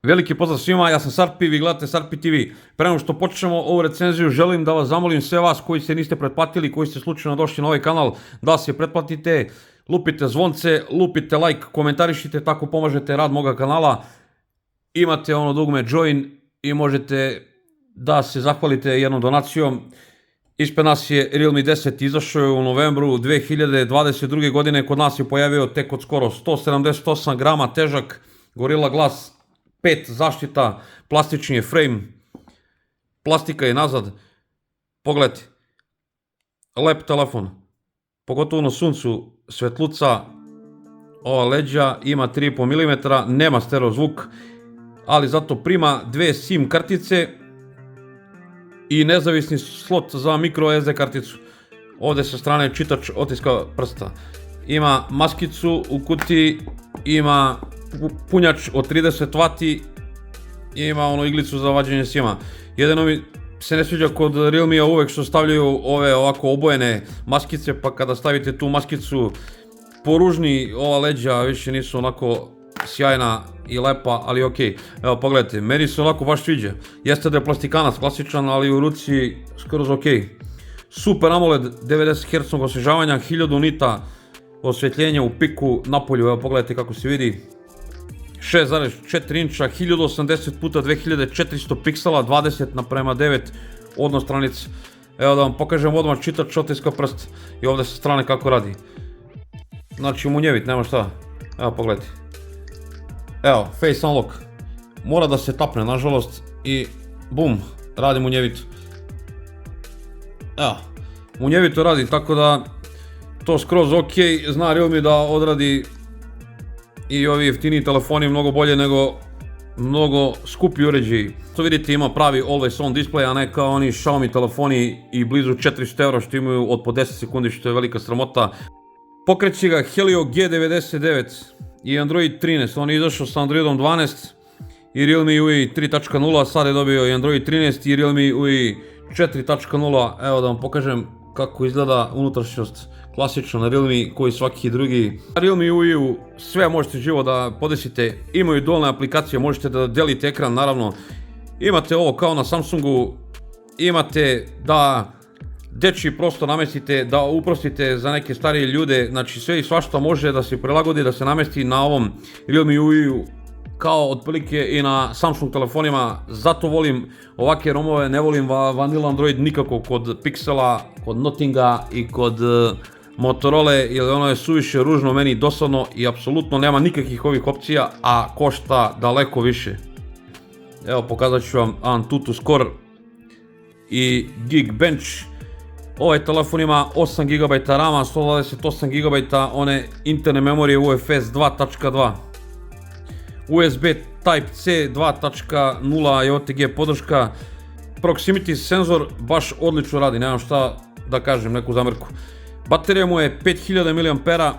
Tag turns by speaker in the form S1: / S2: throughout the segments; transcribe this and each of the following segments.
S1: Veliki pozdrav svima, ja sam Sarpi, vi gledate Sarpi TV. Pre nego što počnemo ovu recenziju, želim da vas zamolim sve vas koji se niste pretplatili, koji ste slučajno došli na ovaj kanal, da se pretplatite, lupite zvonce, lupite like, komentarišite, tako pomažete rad moga kanala. Imate ono dugme join i možete da se zahvalite jednom donacijom. Ispred nas je Realme 10, izašao je u novembru 2022. godine, kod nas je pojavio tek od skoro 178 grama, težak, Gorilla Glass 5 zaštita, plastični je frame, plastika je nazad. Pogledajte, lep telefon, pogotovo na suncu, svetluca, ova leđa ima 3,5 mm, nema stereo zvuk, ali zato prima dve SIM kartice i nezavisni slot za micro SD karticu. Ovdje sa strane čitač otiska prsta. Ima maskicu u kutiji, ima punjač od 30 W, ima ono iglicu za vađenje SIM-a. Jedino mi se ne sviđa kod Realme-a uvek što stavljaju ove ovako obojene maskice, pa kada stavite tu maskicu poružni, ova leđa više nisu onako sjajna i lepa, ali okej. Evo pogledajte, meni se onako baš sviđa. Jeste da je plastikanac klasičan, ali u ruci skroz okej. Super AMOLED 90 Hz osvežavanja, 1000 nita osvjetljenja u piku napolju, evo pogledajte kako se vidi. 6,4 inča, 1080 x 2400 piksela, 20:9 odnos stranice. Evo da vam pokažem odmah čitač otiska prst i ovdje sa strane kako radi. Znači munjevit, nema šta. Evo pogledajte. Evo, Face Unlock. Mora da se tapne, nažalost, i bum, radi munjevito. Evo, munjevito radi, tako da to skroz okej. Zna Realme da odradi i ovi jeftiniji telefoni mnogo bolje nego mnogo skupi uređaji. To vidite, ima pravi always on display, a ne kao oni Xiaomi telefoni i blizu 400 € što imaju od po 10 sekundi, što je velika sramota. Pokreće ga Helio G99 i Android 13, on je izašao sa Androidom 12 i Realme UI 3.0, sad je dobio i Android 13 i Realme UI 4.0. Evo da vam pokažem kako izgleda unutrašnjost klasično na Realme koji svaki drugi. Na Realme UI sve možete živo da podesite, imaju dualne aplikacije, možete da delite ekran naravno. Imate ovo kao na Samsungu, imate da dečji prostor namestite, da uprostite za neke starije ljude, znači sve i svašta može da se prilagodi, da se namesti na ovom Realme UI kao otprilike i na Samsung telefonima. Zato volim ovake romove, ne volim Vanilla Android nikako kod Pixela, kod Nothinga i kod Motorola, jer ono je suviše ružno, meni dosadno i apsolutno nema nikakvih ovih opcija, a košta daleko više. Evo pokazat ću vam Antutu Score i Geekbench. Ovaj telefon ima 8 GB RAM-a, 128 GB one interne memorije UFS 2.2, USB Type-C 2.0 i OTG podrška. Proximity senzor baš odlično radi, nemam šta da kažem, neku zamrku. Baterija mu je 5000 mAh,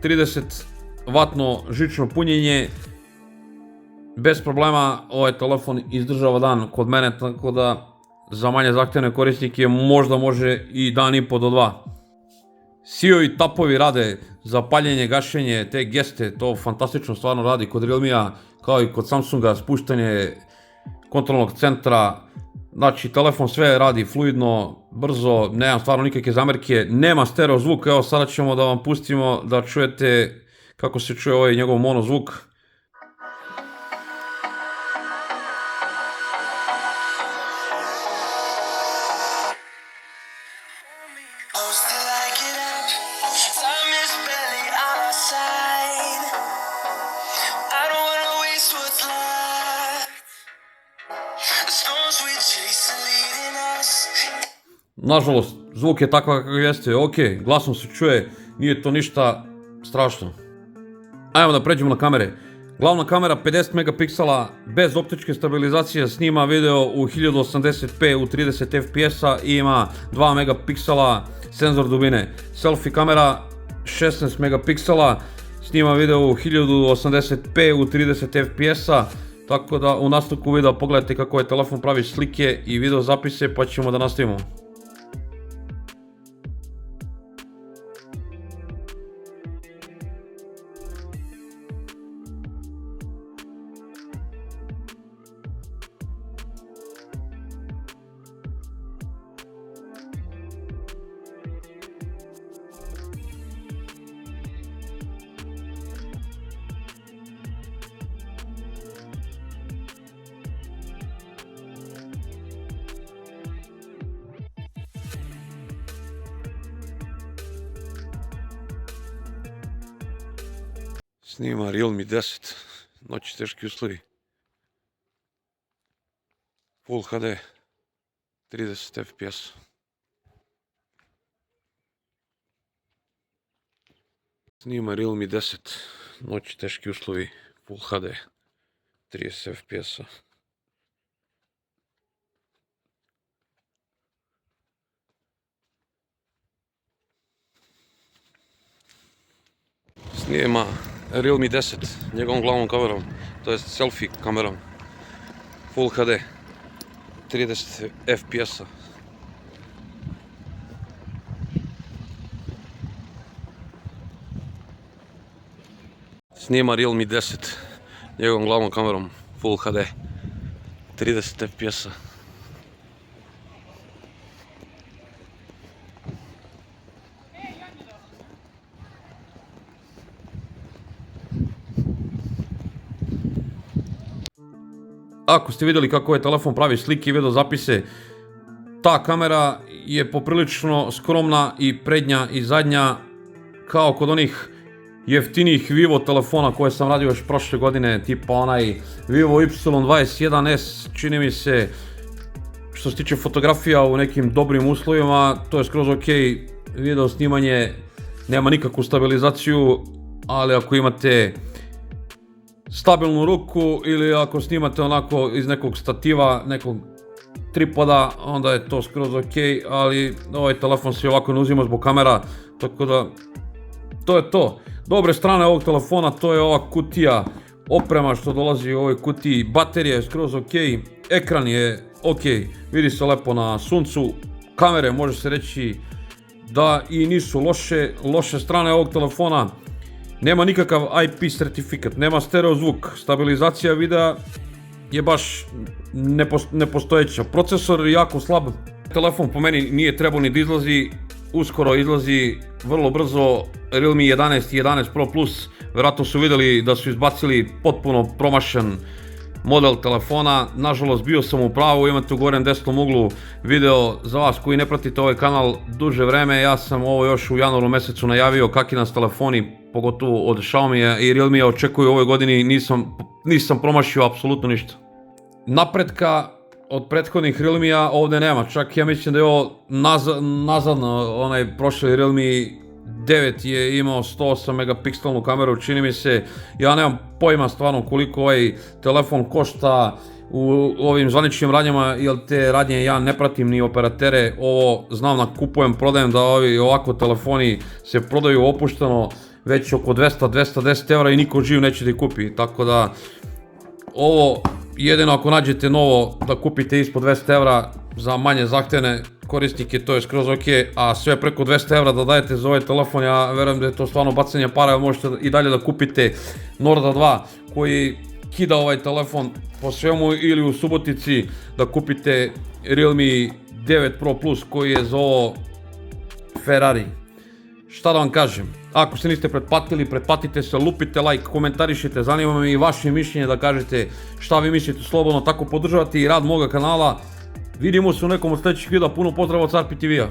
S1: 30W žično punjenje. Bez problema ovaj telefon izdržava dan kod mene, tako da za manje zahtjevne korisnike možda može i dan i po do dva. SIO i tapovi rade za paljenje, gašenje, te geste, to fantastično stvarno radi kod Realme-a, kao i kod Samsunga, spuštanje kontrolnog centra. Znači telefon sve radi fluidno, brzo, nemam stvarno nikakve zamjerke, nema stereo zvuk. Evo sada ćemo da vam pustimo da čujete kako se čuje ovaj njegov mono zvuk. Nažalost, zvuk je takav kakav jeste, ok, glasom se čuje, nije to ništa strašno. Ajmo da pređemo na kamere. Glavna kamera 50 megapiksela, bez optičke stabilizacije, snima video u 1080p u 30 fps-a i ima 2 megapiksela senzor dubine. Selfie kamera 16 megapiksela, snima video u 1080p u 30 fps-a. Tako da u nastavku videa pogledajte kako je telefon pravi slike i video zapise, pa ćemo da nastavimo. Snima Realme 10, noći teški uslovi, Full HD, 30 fps. Snima Realme 10, noći teški uslovi, Full HD, 30 fps. Snima Realme 10 njegovom glavnom kamerom, to jest selfie kamerom, Full HD, 30 fps. Snima Realme 10 njegovom glavnom kamerom, Full HD, 30 fps. Ako ste vidjeli kako ovaj telefon pravi slike i video zapise, ta kamera je poprilično skromna i prednja i zadnja, kao kod onih jeftinijih Vivo telefona koje sam radio još prošle godine, tipa onaj Vivo Y21s, čini mi se, što se tiče fotografija u nekim dobrim uslovima, to je skroz ok, video snimanje nema nikakvu stabilizaciju, ali ako imate stabilnu ruku ili ako snimate onako iz nekog stativa, nekog tripoda, onda je to skroz ok, ali ovaj telefon se ovako ne uzima zbog kamera, tako da to je to. Dobre strane ovog telefona, to je ova kutija, oprema što dolazi u ovoj kutiji, baterija je skroz ok, ekran je ok, vidi se lepo na suncu, kamere može se reći da i nisu loše strane ovog telefona. Nema nikakav IP certifikat, nema stereo zvuk, stabilizacija videa je baš nepostojeća, procesor je jako slab, telefon po meni nije trebao ni da izlazi, uskoro izlazi vrlo brzo Realme 11 i 11 Pro Plus, vjerojatno su vidjeli da su izbacili potpuno promašen model telefona, nažalost bio sam u pravu, imate u gornjem desnom uglu video za vas koji ne pratite ovaj kanal duže vreme, ja sam ovo još u januaru mjesecu najavio kakvi nas telefoni, pogotovo od Xiaomija i Realmija očekuju u ovoj godini, nisam promašio apsolutno ništa. Napretka od prethodnih Realmija ovdje nema, čak ja mislim da je ovo nazadno, onaj prošli Realme 9 je imao 108 megapikselnu kameru, čini mi se, ja nemam pojma stvarno koliko ovaj telefon košta u ovim zvaničnim radnjama, jer te radnje ja ne pratim ni operatere, ovo znam da kupujem, prodajem, da ovi ovako telefoni se prodaju opušteno već oko 200-210 eura i niko živ neće da ih kupi, tako da ovo jedino ako nađete novo da kupite ispod 200 eura za manje zahtevne korisnike, to je skroz ok, a sve preko 200 eura da dajete za ovaj telefon, ja verujem da je to stvarno bacanje para, možete i dalje da kupite Norda 2 koji kida ovaj telefon po svemu, ili u Subotici da kupite Realme 9 Pro Plus koji je za ovo Ferrari. Šta da vam kažem, ako se niste pretplatili, pretplatite se, lupite like, komentarišite, zanima me i vaše mišljenje da kažete šta vi mislite, slobodno tako podržavate i rad moga kanala. Vidimo se u nekom od sljedećih videa, puno pozdrava od Carpi TV-a.